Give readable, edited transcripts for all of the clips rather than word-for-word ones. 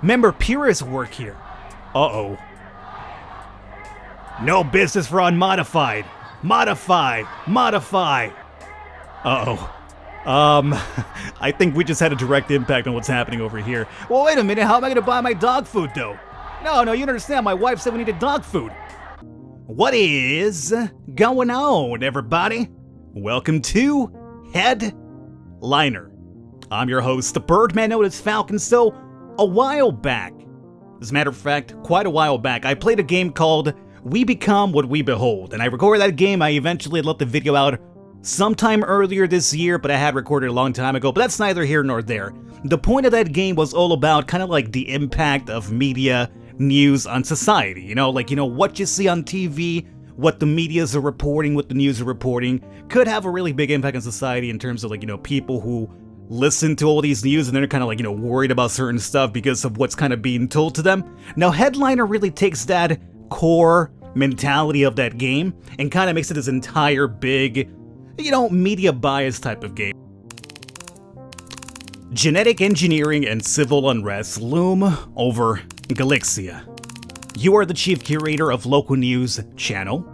Member Purist work here. Uh-oh. No business for unmodified. Modify. Uh-oh. I think we just had a direct impact on what's happening over here. Well, wait a minute, how am I gonna buy my dog food, though? No, you don't understand, my wife said we needed dog food. What is going on, everybody? Welcome to Headliner. I'm your host, the Birdman known as Falcon. So, a while back, as a matter of fact, quite a while back, I played a game called We Become What We Behold, and I recorded that game. I eventually let the video out sometime earlier this year, but I had recorded a long time ago, but that's neither here nor there. The point of that game was all about kind of like the impact of media news on society, what you see on TV, what the medias are reporting, what the news are reporting, could have a really big impact on society in terms of people who listen to all these news and they're kind of worried about certain stuff because of what's kind of being told to them. Now, Headliner really takes that core mentality of that game and kind of makes it this entire big, media bias type of game. Genetic engineering and civil unrest loom over Galixia. You are the chief curator of local news channel.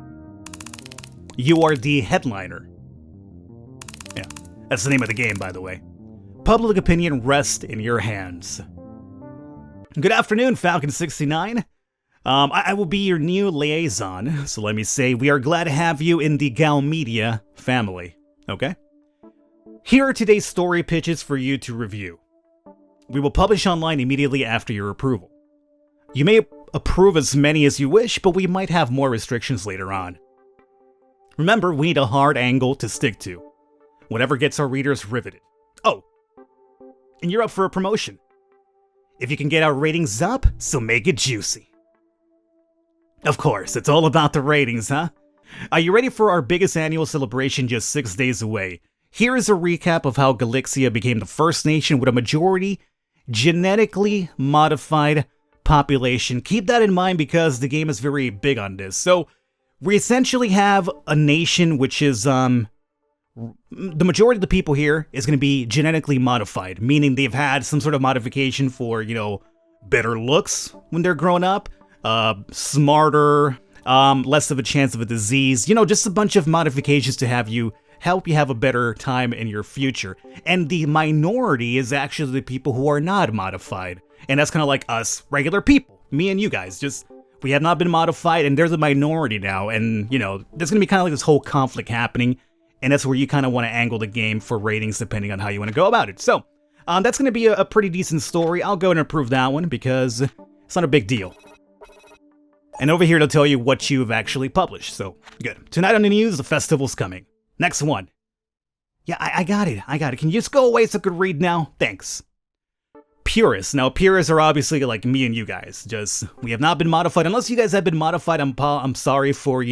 You are the headliner. Yeah, that's the name of the game, by the way. Public opinion rests in your hands. Good afternoon, Falcon69. I will be your new liaison, so let me say we are glad to have you in the Gal Media family, okay? Here are today's story pitches for you to review. We will publish online immediately after your approval. You may approve as many as you wish, but we might have more restrictions later on. Remember, we need a hard angle to stick to. Whatever gets our readers riveted. Oh, and you're up for a promotion. If you can get our ratings up, so make it juicy. Of course, it's all about the ratings, huh? Are you ready for our biggest annual celebration just 6 days away? Here is a recap of how Galixia became the first nation with a majority genetically modified population. Keep that in mind because the game is very big on this. So, we essentially have a nation which is, the majority of the people here is going to be genetically modified, meaning they've had some sort of modification for, better looks when they're grown up, smarter, less of a chance of a disease, just a bunch of modifications to help you have a better time in your future. And the minority is actually the people who are not modified. And that's kind of like us, regular people, me and you guys, we have not been modified and they're the minority now. And, there's going to be kind of like this whole conflict happening. And that's where you kind of want to angle the game for ratings depending on how you want to go about it. So, that's going to be a pretty decent story. I'll go and approve that one because it's not a big deal. And over here to tell you what you've actually published. So, good. Tonight on the news, the festival's coming. Next one. Yeah, I got it. Can you just go away so I could read now? Thanks. Purists. Now, purists are obviously like me and you guys. We have not been modified. Unless you guys have been modified, I'm sorry for,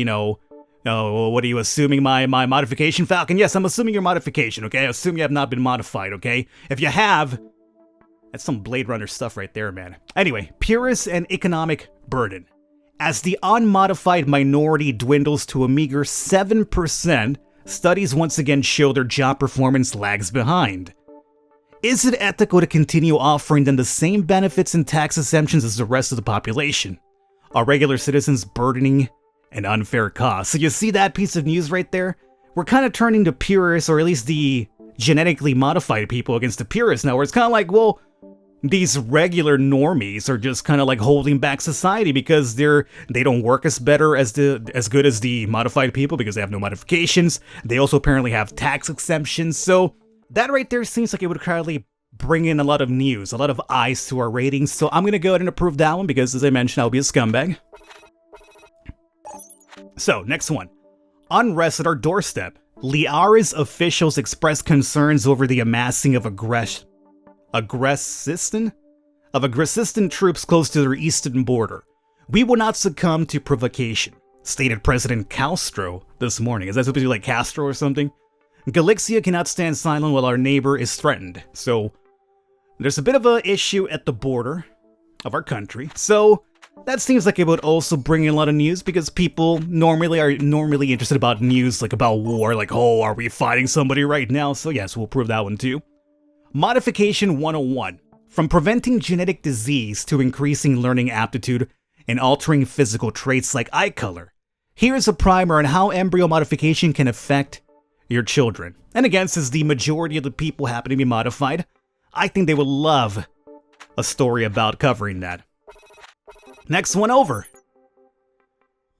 what are you assuming, my modification, Falcon? Yes, I'm assuming your modification, okay? I assume you have not been modified, okay? If you have, that's some Blade Runner stuff right there, man. Anyway, purists and economic burden. As the unmodified minority dwindles to a meager 7%, studies once again show their job performance lags behind. Is it ethical to continue offering them the same benefits and tax exemptions as the rest of the population? Are regular citizens burdening an unfair cost? So you see that piece of news right there? We're kind of turning to purists, or at least the genetically modified people, against the purists now, where it's kind of like, well, these regular normies are just kind of like holding back society because they don't work as good as the modified people because they have no modifications. They also apparently have tax exemptions. So that right there seems like it would currently bring in a lot of news, a lot of eyes to our ratings. So I'm gonna go ahead and approve that one because, as I mentioned, I'll be a scumbag. So next one, unrest at our doorstep. Liara's officials express concerns over the amassing of aggressistan troops close to their eastern border. We will not succumb to provocation, stated President Castro this morning. Is that supposed to be like Castro or something? Galixia cannot stand silent while our neighbor is threatened. So there's a bit of an issue at the border of our country. So that seems like it would also bring in a lot of news because people are normally interested about news, like about war, like, oh, are we fighting somebody right now? So yes, we'll prove that one too. Modification 101. From preventing genetic disease to increasing learning aptitude and altering physical traits like eye color, here's a primer on how embryo modification can affect your children. And again, since the majority of the people happen to be modified, I think they would love a story about covering that. Next one over.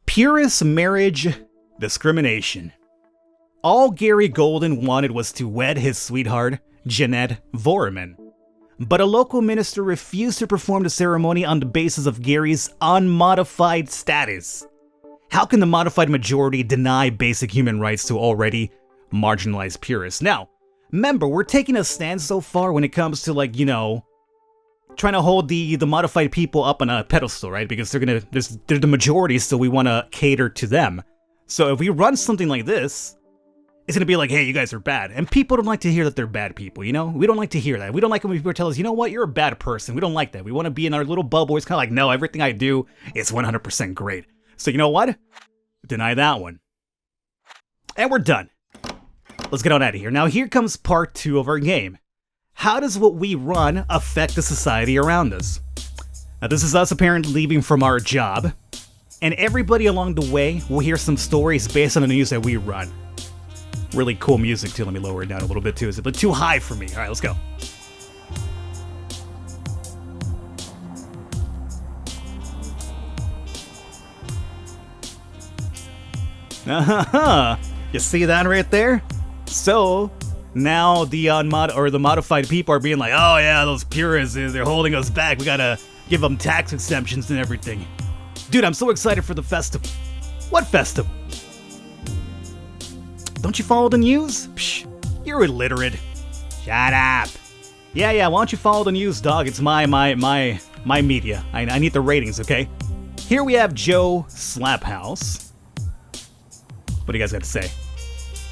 Purist marriage discrimination. All Gary Golden wanted was to wed his sweetheart, Jeanette Vorman. But a local minister refused to perform the ceremony on the basis of Gary's unmodified status. How can the modified majority deny basic human rights to already marginalized purists? Now, remember, we're taking a stand so far when it comes to, like, you know, trying to hold the modified people up on a pedestal, right? Because they're the majority, so we want to cater to them. So if we run something like this, it's going to be like, hey, you guys are bad. And people don't like to hear that they're bad people, you know? We don't like to hear that. We don't like when people tell us, you know what, you're a bad person. We don't like that. We want to be in our little bubble. It's kind of like, no, everything I do is 100% great. So you know what? Deny that one. And we're done. Let's get on out of here. Now here comes part 2 of our game. How does what we run affect the society around us? Now this is us apparently leaving from our job. And everybody along the way will hear some stories based on the news that we run. Really cool music too. Let me lower it down a little bit too. Is it a bit too high for me? All right, let's go. You see that right there? So now the modified people are being like, oh yeah, those purists, they're holding us back. We gotta give them tax exemptions and everything. Dude, I'm so excited for the festival. What festival? Don't you follow the news? Psh, you're illiterate. Shut up. Yeah, why don't you follow the news, dog? It's my media. I need the ratings, okay? Here we have Joe Slaphouse. What do you guys got to say?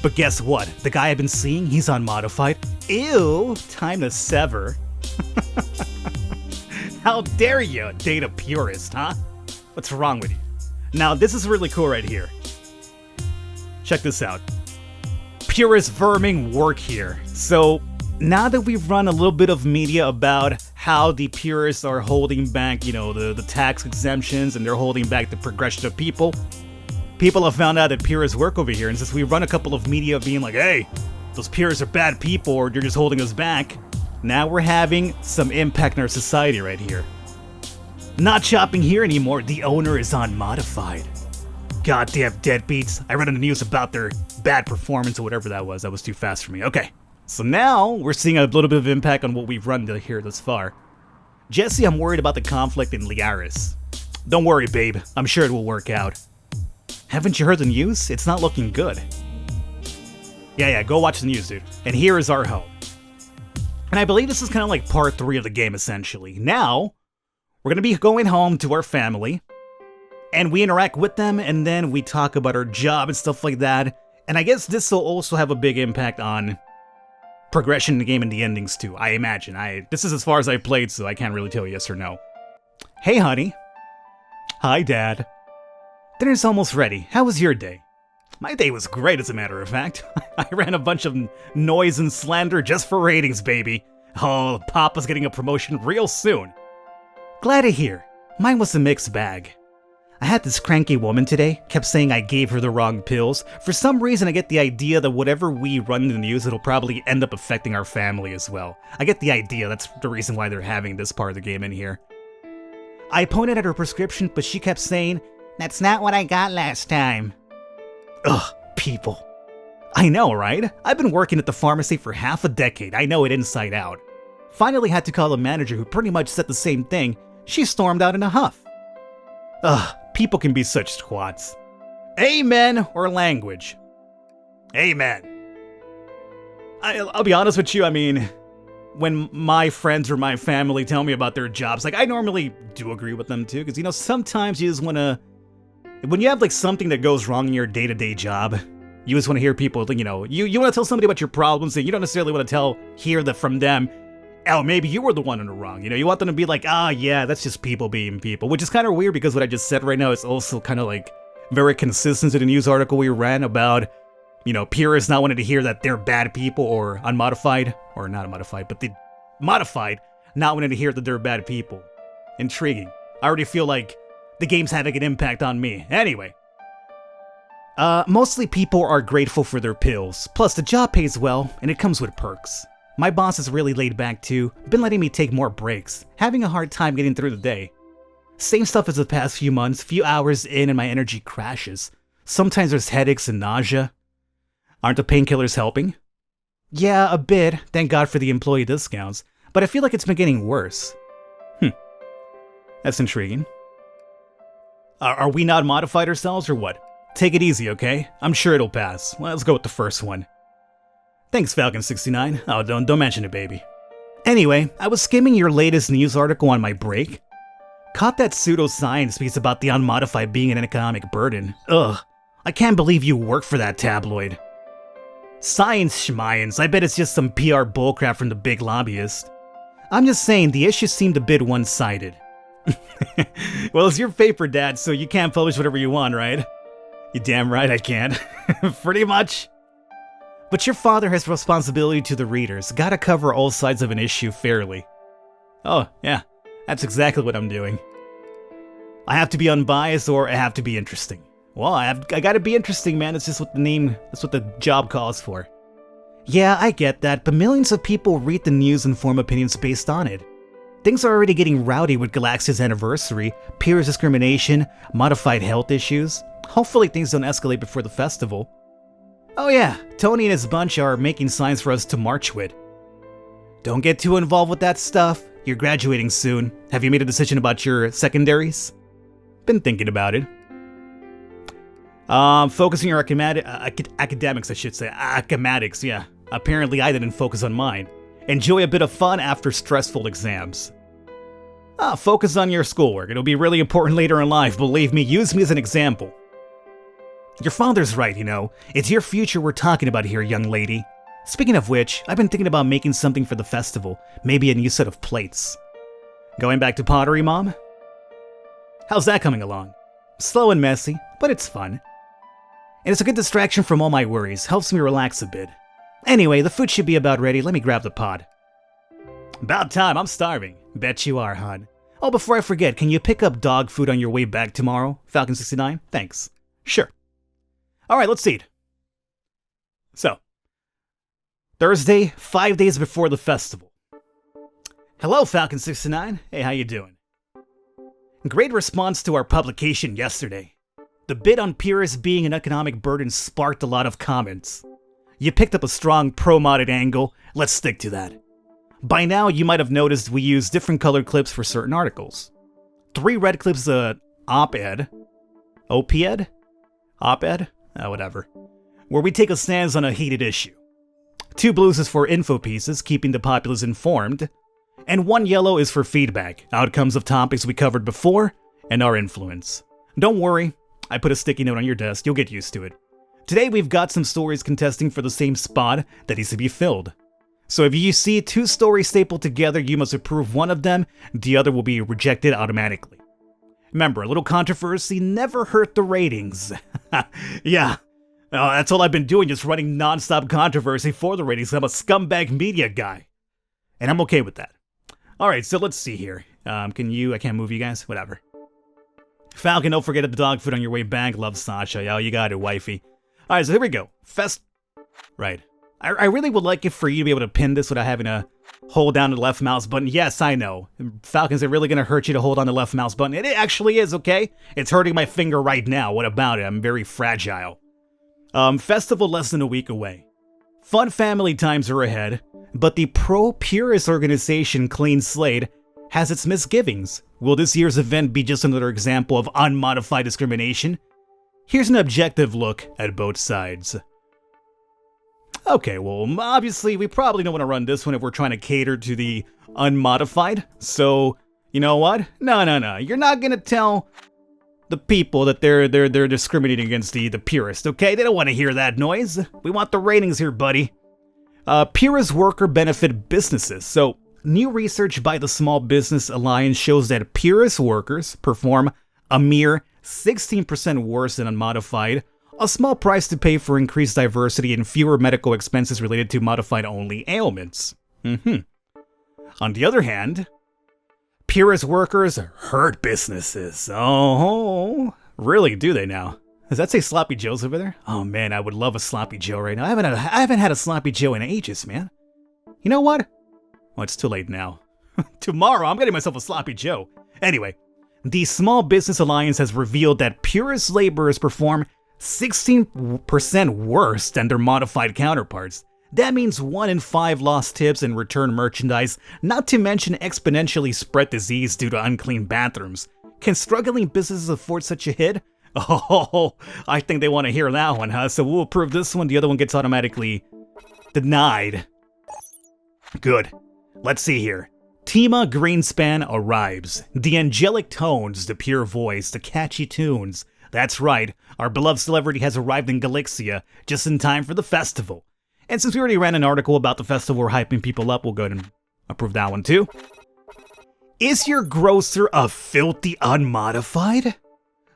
But guess what? The guy I've been seeing, he's unmodified. Ew, time to sever. How dare you date a purist, huh? What's wrong with you? Now, this is really cool right here. Check this out. Purist verming work here. So now that we've run a little bit of media about how the purists are holding back, you know, the tax exemptions, and they're holding back the progression of people have found out that purists work over here. And since we run a couple of media being like, hey, those purists are bad people or they're just holding us back, now we're having some impact in our society right here. Not shopping here anymore. The owner is unmodified. Goddamn deadbeats. I read on the news about their bad performance or whatever that was. That was too fast for me. Okay. So now we're seeing a little bit of impact on what we've run here thus far. Jesse, I'm worried about the conflict in Liaris. Don't worry, babe. I'm sure it will work out. Haven't you heard the news? It's not looking good. Yeah, go watch the news, dude. And here is our home. And I believe this is kind of like part 3 of the game, essentially. Now, we're going to be going home to our family. And we interact with them, and then we talk about our job and stuff like that. And I guess this will also have a big impact on progression in the game and the endings too, I imagine. This is as far as I've played, so I can't really tell you yes or no. Hey, honey. Hi, Dad. Dinner's almost ready. How was your day? My day was great, as a matter of fact. I ran a bunch of noise and slander just for ratings, baby. Oh, Papa's getting a promotion real soon. Glad to hear. Mine was a mixed bag. I had this cranky woman today, kept saying I gave her the wrong pills. For some reason I get the idea that whatever we run in the news, it'll probably end up affecting our family as well. I get the idea, that's the reason why they're having this part of the game in here. I pointed at her prescription, but she kept saying, "That's not what I got last time." Ugh, people. I know, right? I've been working at the pharmacy for half a decade, I know it inside out. Finally had to call a manager who pretty much said the same thing. She stormed out in a huff. Ugh, people can be such twats. Amen or language? Amen. I'll be honest with you, I mean, when my friends or my family tell me about their jobs, like, I normally do agree with them too, because, you know, sometimes you just want to, when you have, like, something that goes wrong in your day-to-day job, you just want to hear people, you know, you want to tell somebody about your problems, and you don't necessarily want to hear that from them, oh, maybe you were the one in the wrong. You know, you want them to be like, ah, yeah, that's just people being people, which is kind of weird because what I just said right now is also kind of like very consistent to the news article we ran about, you know, purists not wanting to hear that they're bad people or unmodified, or not unmodified, but the modified not wanting to hear that they're bad people. Intriguing. I already feel like the game's having an impact on me. Anyway. Mostly people are grateful for their pills. Plus, the job pays well, and it comes with perks. My boss is really laid back too, been letting me take more breaks, having a hard time getting through the day. Same stuff as the past few months, few hours in and my energy crashes. Sometimes there's headaches and nausea. Aren't the painkillers helping? Yeah, a bit, thank God for the employee discounts, but I feel like it's been getting worse. That's intriguing. Are we not modified ourselves or what? Take it easy, okay? I'm sure it'll pass. Well, let's go with the first one. Thanks, Falcon69. Oh, don't mention it, baby. Anyway, I was skimming your latest news article on my break. Caught that pseudoscience piece about the unmodified being an economic burden. Ugh, I can't believe you work for that tabloid. Science schmience, I bet it's just some PR bullcrap from the big lobbyist. I'm just saying, the issue seemed a bit one-sided. Well, it's your paper, Dad, so you can't publish whatever you want, right? You damn right I can't. Pretty much. But your father has responsibility to the readers. Gotta cover all sides of an issue fairly. Oh, yeah. That's exactly what I'm doing. I have to be unbiased or I have to be interesting. Well, I gotta be interesting, man. It's just what that's what the job calls for. Yeah, I get that, but millions of people read the news and form opinions based on it. Things are already getting rowdy with Galaxia's anniversary, peers discrimination, modified health issues. Hopefully things don't escalate before the festival. Oh yeah, Tony and his bunch are making signs for us to march with. Don't get too involved with that stuff. You're graduating soon. Have you made a decision about your secondaries? Been thinking about it. Focusing on your academics, I should say. Academics, yeah. Apparently I didn't focus on mine. Enjoy a bit of fun after stressful exams. Focus on your schoolwork. It'll be really important later in life. Believe me, use me as an example. Your father's right, you know. It's your future we're talking about here, young lady. Speaking of which, I've been thinking about making something for the festival. Maybe a new set of plates. Going back to pottery, Mom? How's that coming along? Slow and messy, but it's fun. And it's a good distraction from all my worries. Helps me relax a bit. Anyway, the food should be about ready. Let me grab the pot. About time, I'm starving. Bet you are, hon. Oh, before I forget, can you pick up dog food on your way back tomorrow? Falcon69? Thanks. Sure. Alright, let's eat. So, Thursday, 5 days before the festival. Hello, Falcon69. Hey, how you doing? Great response to our publication yesterday. The bit on Pyrrhus being an economic burden sparked a lot of comments. You picked up a strong pro-modded angle, let's stick to that. By now, you might have noticed we use different colored clips for certain articles. 3 red clips, op-ed? Op-ed? Op-ed? Whatever. Where we take a stance on a heated issue. 2 blues is for info pieces, keeping the populace informed. And 1 yellow is for feedback, outcomes of topics we covered before, and our influence. Don't worry, I put a sticky note on your desk, you'll get used to it. Today we've got some stories contesting for the same spot that needs to be filled. So if you see 2 stories stapled together, you must approve one of them, the other will be rejected automatically. Remember, a little controversy never hurt the ratings. Yeah, that's all I've been doing, just running non-stop controversy for the ratings. I'm a scumbag media guy. And I'm okay with that. Alright, so let's see here. I can't move you guys? Whatever. Falcon, don't forget the dog food on your way back. Love, Sasha. Yo, you got it, wifey. Alright, so here we go. Right. I really would like it for you to be able to pin this without having to hold down the left mouse button. Yes, I know. Falcons, are really going to hurt you to hold on the left mouse button. It actually is, okay? It's hurting my finger right now. What about it? I'm very fragile. Festival less than a week away. Fun family times are ahead, but the pro-Purist organization Clean Slate has its misgivings. Will this year's event be just another example of unmodified discrimination? Here's an objective look at both sides. Okay, well, obviously, we probably don't want to run this one if we're trying to cater to the unmodified. So, you know what? No. You're not gonna tell the people that they're discriminating against the purist, okay? They don't want to hear that noise. We want the ratings here, buddy. Purist worker benefit businesses. So, new research by the Small Business Alliance shows that purist workers perform a mere 16% worse than unmodified. A small price to pay for increased diversity and fewer medical expenses related to modified-only ailments. On the other hand, Purist workers hurt businesses. Oh, really, do they now? Does that say Sloppy Joe's over there? Oh man, I would love a Sloppy Joe right now. I haven't had a Sloppy Joe in ages, man. You know what? Well, it's too late now. Tomorrow, I'm getting myself a Sloppy Joe. Anyway, the Small Business Alliance has revealed that Purist laborers perform 16% worse than their modified counterparts. That means 1 in 5 lost tips and returned merchandise, not to mention exponentially spread disease due to unclean bathrooms. Can struggling businesses afford such a hit? Oh, I think they want to hear that one, huh? So we'll approve this one, the other one gets automatically denied. Good. Let's see here. Tima Greenspan arrives. The angelic tones, the pure voice, the catchy tunes. That's right, our beloved celebrity has arrived in Galixia just in time for the festival. And since we already ran an article about the festival we're hyping people up, we'll go ahead and approve that one too. Is your grocer a filthy unmodified?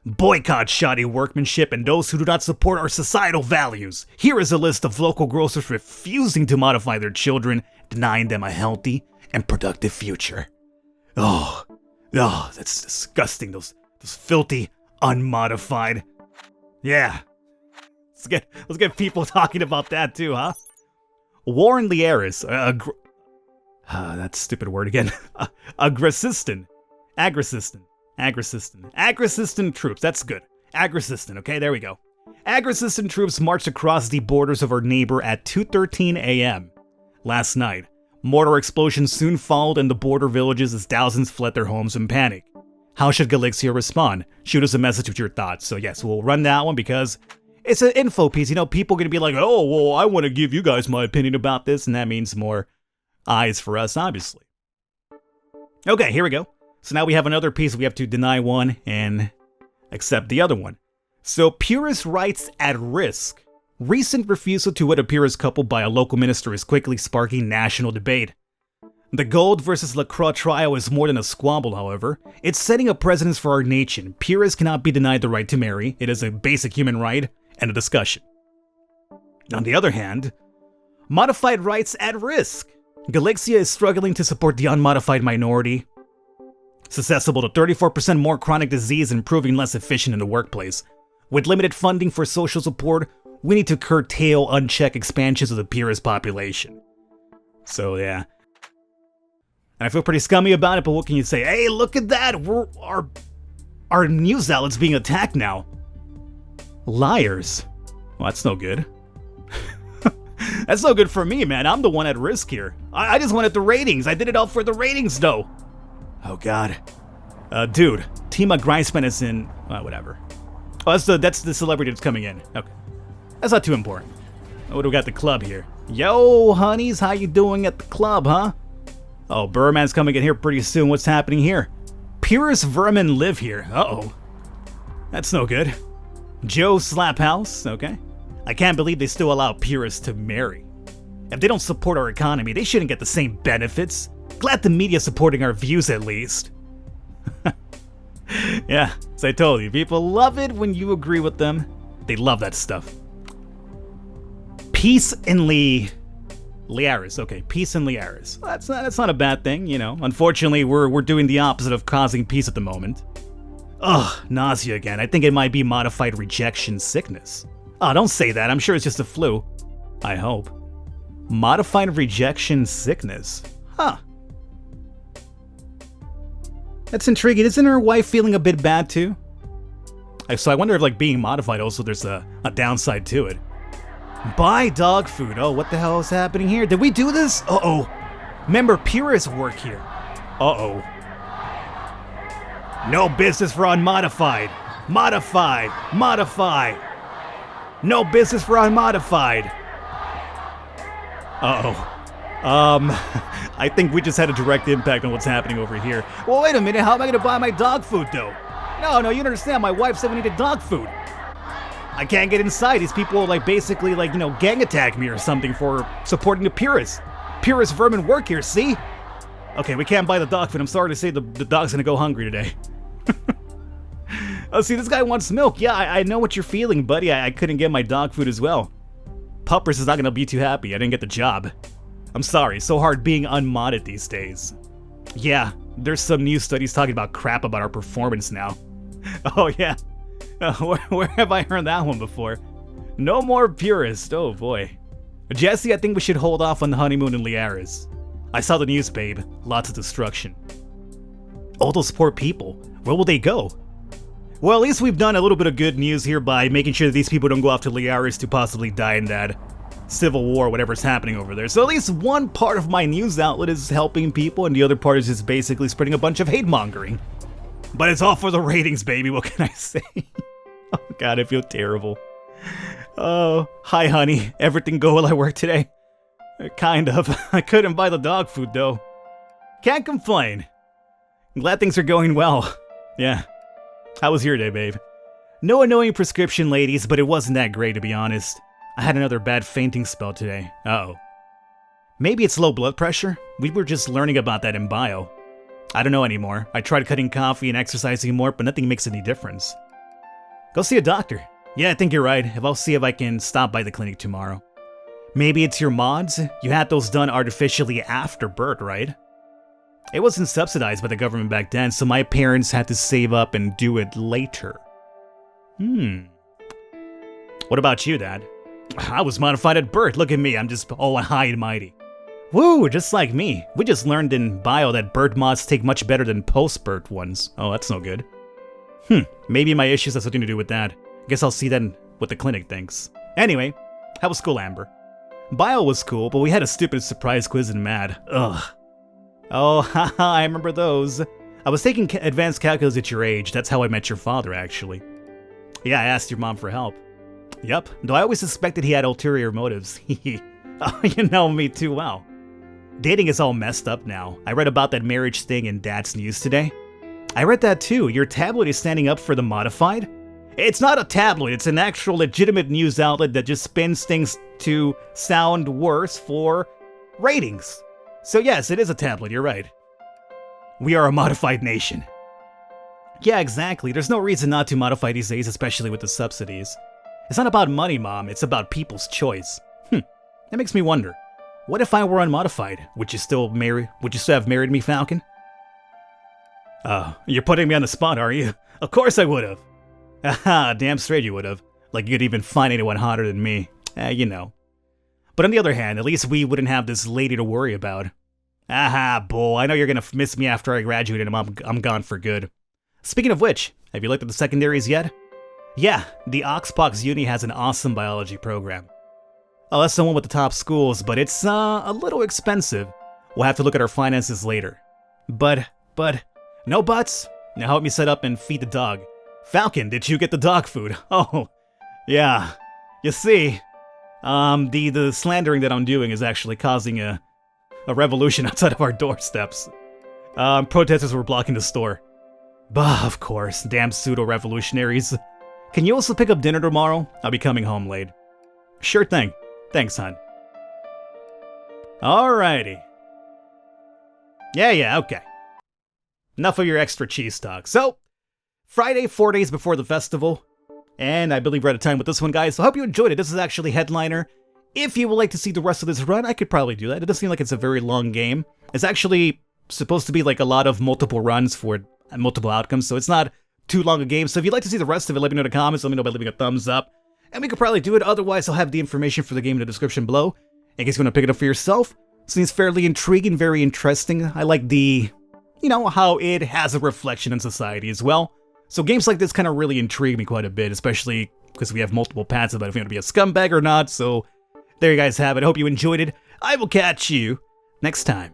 Boycott shoddy workmanship and those who do not support our societal values. Here is a list of local grocers refusing to modify their children, denying them a healthy and productive future. Oh, that's disgusting. Those filthy unmodified. Yeah. Let's get people talking about that too, huh? Warren Lieris, that stupid word again. Agrisistan troops, that's good. Agrisistan, okay, there we go. Agrisistan troops marched across the borders of our neighbor at 2:13 a.m. last night. Mortar explosions soon followed in the border villages as thousands fled their homes in panic. How should Galixia respond? Shoot us a message with your thoughts. So yes, we'll run that one because it's an info piece. You know, people are going to be like, oh, well, I want to give you guys my opinion about this, and that means more eyes for us, obviously. Okay, here we go. So now we have another piece. We have to deny one and accept the other one. So Purist rights at risk. Recent refusal to wed a Purist couple by a local minister is quickly sparking national debate. The Gold versus LaCroix trial is more than a squabble, however. It's setting a precedent for our nation. Purists cannot be denied the right to marry. It is a basic human right and a discussion. On the other hand, modified rights at risk. Galixia is struggling to support the unmodified minority, susceptible to 34% more chronic disease and proving less efficient in the workplace. With limited funding for social support, we need to curtail unchecked expansions of the Purist population. So yeah. And I feel pretty scummy about it, but what can you say? Hey, look at that! Our news outlet's being attacked now. Liars. Well, that's no good. That's no good for me, man. I'm the one at risk here. I just wanted the ratings. I did it all for the ratings, though. Oh, God. Dude, Tima Greenspan is in... whatever. Oh, that's the celebrity that's coming in. Okay. That's not too important. What do we got at the club here? Yo, honeys, how you doing at the club, huh? Oh, Burman's coming in here pretty soon. What's happening here? Purist vermin live here. Uh-oh. That's no good. Joe Slaphouse, okay. I can't believe they still allow purists to marry. If they don't support our economy, they shouldn't get the same benefits. Glad the media's supporting our views at least. Yeah, as I told you, people love it when you agree with them. They love that stuff. Peace in Liaris. Okay, peace in Liaris. Well, that's not a bad thing, you know. Unfortunately, we're doing the opposite of causing peace at the moment. Ugh, nausea again. I think it might be modified rejection sickness. Oh, don't say that. I'm sure it's just a flu. I hope. Modified rejection sickness. Huh. That's intriguing. Isn't her wife feeling a bit bad too? So I wonder if, like, being modified also there's a downside to it. Buy dog food. Oh, what the hell is happening here? Did we do this? Uh-oh. Remember, purists work here. Uh-oh. No business for unmodified. Modified. Modify. No business for unmodified. Uh-oh. I think we just had a direct impact on what's happening over here. Well, wait a minute. How am I going to buy my dog food, though? No, you don't understand. My wife said we needed dog food. I can't get inside. These people, like, basically, like, you know, gang attack me or something for supporting the purists. Purist vermin work here, see? Okay, we can't buy the dog food. I'm sorry to say the dog's gonna go hungry today. Oh, see, this guy wants milk. Yeah, I know what you're feeling, buddy. I couldn't get my dog food as well. Puppers is not gonna be too happy. I didn't get the job. I'm sorry, so hard being unmodded these days. Yeah, there's some new studies talking about crap about our performance now. Oh yeah, where have I heard that one before? No more purist, oh boy. Jesse, I think we should hold off on the honeymoon in Liaris. I saw the news, babe. Lots of destruction. All those poor people, where will they go? Well, at least we've done a little bit of good news here by making sure that these people don't go off to Liaris to possibly die in that civil war, whatever's happening over there. So at least one part of my news outlet is helping people, and the other part is just basically spreading a bunch of hate-mongering. But it's all for the ratings, baby, what can I say? Oh god, I feel terrible. Oh, hi honey, everything go well at work today? Kind of. I couldn't buy the dog food though. Can't complain. Glad things are going well. Yeah. How was your day, babe? No annoying prescription, ladies, but it wasn't that great, to be honest. I had another bad fainting spell today. Uh-oh. Maybe it's low blood pressure? We were just learning about that in bio. I don't know anymore. I tried cutting coffee and exercising more, but nothing makes any difference. Go see a doctor. Yeah, I think you're right. I'll see if I can stop by the clinic tomorrow. Maybe it's your mods? You had those done artificially after birth, right? It wasn't subsidized by the government back then, so my parents had to save up and do it later. What about you, Dad? I was modified at birth. Look at me, I'm just all high and mighty. Woo, just like me. We just learned in bio that bird mods take much better than post-birth ones. Oh, that's no good. Maybe my issues have something to do with that. Guess I'll see then what the clinic thinks. Anyway, how was school, Amber? Bio was cool, but we had a stupid surprise quiz in Mad. Ugh. Oh, haha, I remember those. I was taking advanced calculus at your age. That's how I met your father, actually. Yeah, I asked your mom for help. Yup, though I always suspected he had ulterior motives. Oh, you know me too well. Dating is all messed up now. I read about that marriage thing in Dad's news today. I read that too. Your tabloid is standing up for the modified? It's not a tabloid, it's an actual legitimate news outlet that just spins things to sound worse for ratings. So yes, it is a tabloid, you're right. We are a modified nation. Yeah, exactly. There's no reason not to modify these days, especially with the subsidies. It's not about money, Mom, it's about people's choice. That makes me wonder. What if I were unmodified? Would you still have married me, Falcon? You're putting me on the spot, are you? Of course I would've. Haha, damn straight you would've. Like you could even find anyone hotter than me. You know. But on the other hand, at least we wouldn't have this lady to worry about. Aha, bull, I know you're gonna miss me after I graduate and I'm gone for good. Speaking of which, have you looked at the secondaries yet? Yeah, the Oxbox Uni has an awesome biology program. Oh, that's the one with the top schools, but it's a little expensive. We'll have to look at our finances later. But, no buts. Now help me set up and feed the dog. Falcon, did you get the dog food? Oh, yeah. You see, the slandering that I'm doing is actually causing a revolution outside of our doorsteps. Protesters were blocking the store. Bah, of course, damn pseudo-revolutionaries. Can you also pick up dinner tomorrow? I'll be coming home late. Sure thing. Thanks, hon. Alrighty. Yeah, okay. Enough of your extra cheese talk. So, Friday, 4 days before the festival. And I believe we're out of time with this one, guys. So I hope you enjoyed it. This is actually Headliner. If you would like to see the rest of this run, I could probably do that. It doesn't seem like it's a very long game. It's actually supposed to be like a lot of multiple runs for multiple outcomes, so it's not too long a game. So if you'd like to see the rest of it, let me know in the comments. Let me know by leaving a thumbs up. And we could probably do it. Otherwise, I'll have the information for the game in the description below, in case you want to pick it up for yourself. Seems fairly intriguing, very interesting. I like the, how it has a reflection in society as well. So games like this kind of really intrigue me quite a bit, especially because we have multiple paths about if you want to be a scumbag or not. So there you guys have it. I hope you enjoyed it. I will catch you next time.